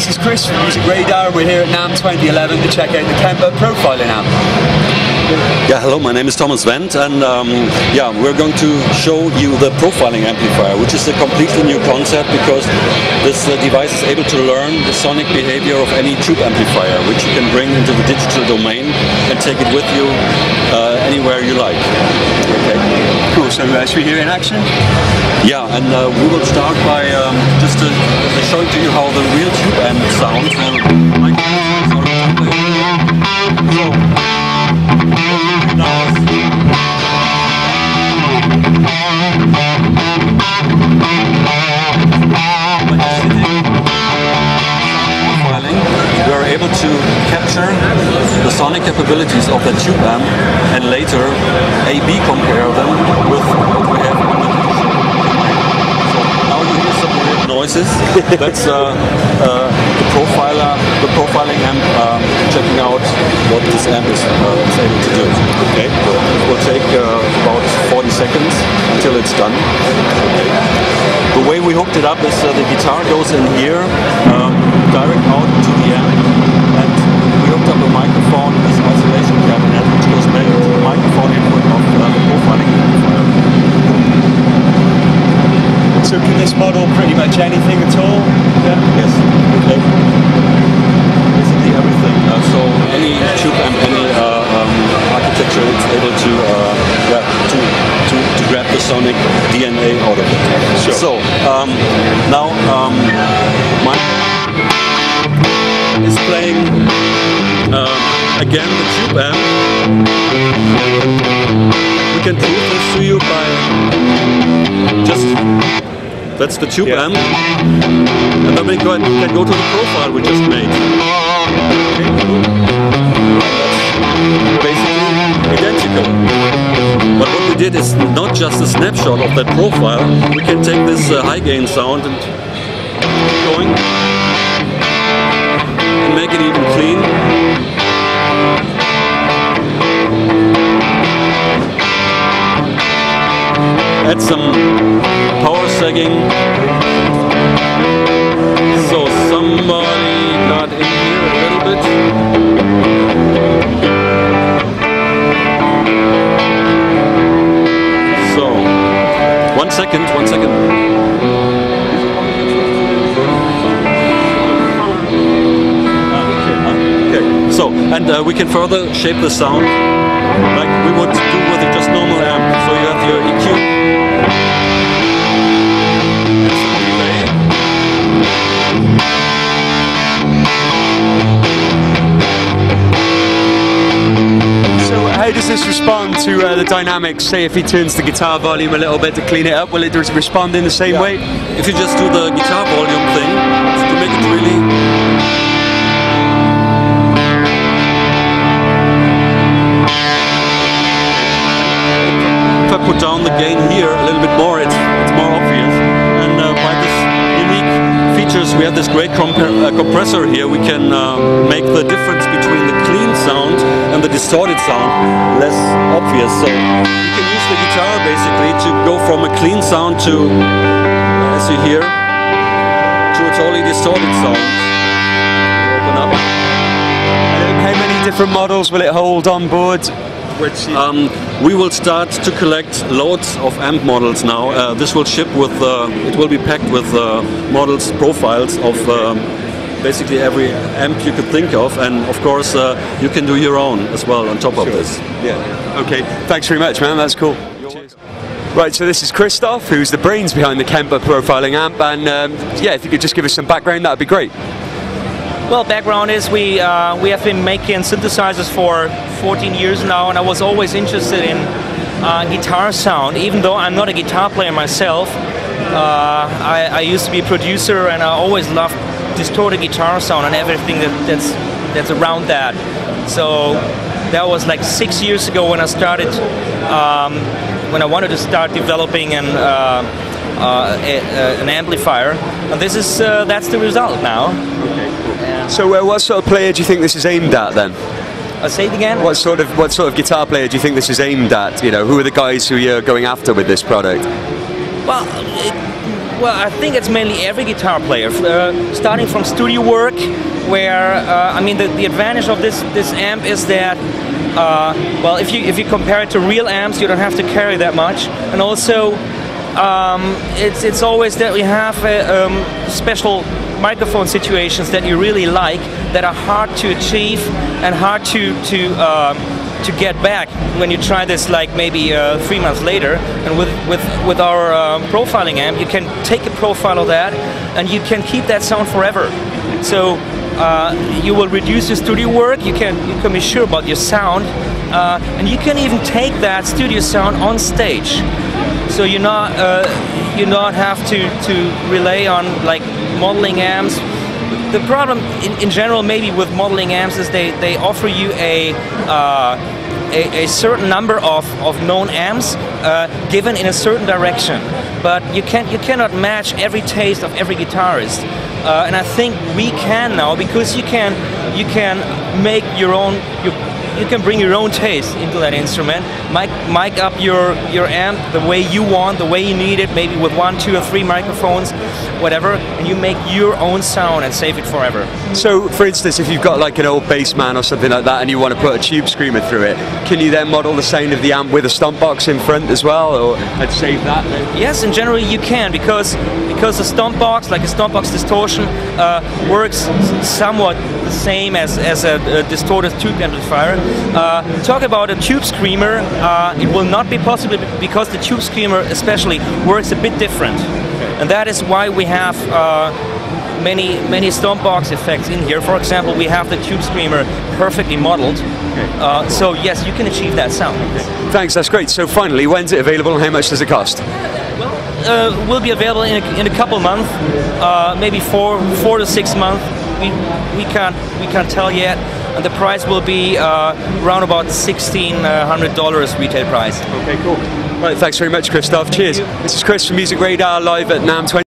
this is Chris from Music Radar. We're here at NAMM 2011 to check out the Kemper profiling amp. Yeah, hello, my name is Thomas Wendt, and yeah, we're going to show you the profiling amplifier, which is a completely new concept because this device is able to learn the sonic behavior of any tube amplifier, which you can bring into the digital domain and take it with you anywhere you like. Okay, cool. So should we hear it in action? Yeah, and we will start by just showing to you how the real tube amp sounds. We are able to capture the sonic capabilities of the tube amp and later A/B compare them with what we have on the digital. So now you hear some weird noises. That's the profiling amp checking out what this amp is able to do. Okay, so it will take about 40 seconds until it's done. Okay. The way we hooked it up is the guitar goes in here, direct out to the amp, and we hooked up a microphone, this isolation cabinet, which goes back to the microphone input of the profiling amplifier. So can this model pretty much anything at all? Yeah. Yes. Okay. Basically everything. So any tube amp, any architecture, it's able to grab the sonic DNA out of it. Sure. So now my is playing again the tube amp. We can prove this to you by just that's the tube amp, and then we can go to the profile we just made. Okay. That's basically identical. But what we did is not just a snapshot of that profile. We can take this high gain sound and keep going and make it even clean. Add some power sagging. So somebody got in here a little bit. So, one second. Okay, so, and we can further shape the sound like we would do with a just normal amp. So you have your EQ. How does this respond to the dynamics? Say if he turns the guitar volume a little bit to clean it up, will it respond in the same way? If you just do the guitar volume thing, to make it really... If I put down the gain here a little bit more, it's more obvious. And by this unique features, we have this great compressor here. We can make the difference between the clean sound and the distorted sound less obvious. So you can use the guitar basically to go from a clean sound to, as you hear, to a totally distorted sound. Open up. And how many different models will it hold on board? We will start to collect loads of amp models now. This will ship with, it will be packed with models, profiles of basically every amp you could think of, and of course you can do your own as well on top of this. Yeah. Okay, thanks very much, man, that's cool. Cheers. Right, so this is Christoph, who's the brains behind the Kemper profiling amp, and yeah, if you could just give us some background, that would be great. Well, background is we have been making synthesizers for 14 years now, and I was always interested in guitar sound, even though I'm not a guitar player myself. I used to be a producer, and I always loved distorted guitar sound and everything that's around that. So that was like 6 years ago when I started, when I wanted to start developing an amplifier, and this is that's the result now. Okay, cool. So what sort of player do you think this is aimed at then? Say it again. What sort of guitar player do you think this is aimed at? You know, who are the guys who you're going after with this product? Well, Well, I think it's mainly every guitar player, starting from studio work, where I mean the advantage of this amp is that well, if you compare it to real amps, you don't have to carry that much, and also it's always that we have special microphone situations that you really like, that are hard to achieve and hard to get back when you try this like maybe 3 months later. And with our profiling amp, you can take a profile of that and you can keep that sound forever. So you will reduce your studio work, you can be sure about your sound, and you can even take that studio sound on stage. So you not have to rely on like modeling amps. The problem in general maybe with modeling amps is they offer you a certain number of known amps given in a certain direction, but you cannot match every taste of every guitarist. And I think we can now, because you can make your own. You can bring your own taste into that instrument, mic up your amp the way you want, the way you need it, maybe with 1, 2 or 3 microphones, whatever, and you make your own sound and save it forever. So, for instance, if you've got like an old bass man or something like that and you want to put a tube screamer through it, can you then model the sound of the amp with a stomp box in front as well, or and save that then? Yes, in general you can, because the stomp box, like a stomp box distortion, works somewhat the same as a distorted tube amplifier. Talk about a tube screamer, it will not be possible because the tube screamer especially works a bit different. And that is why we have many stomp box effects in here. For example, we have the tube screamer perfectly modeled. So yes, you can achieve that sound. Thanks, that's great. So finally, when's it available and how much does it cost? Well, will be available in a couple months, maybe 4 to 6 months. We can't tell yet. And the price will be around about $1,600 retail price. Okay, cool. Right, thanks very much, Christoph. Cheers. This is Chris from Music Radar live at NAMM 20.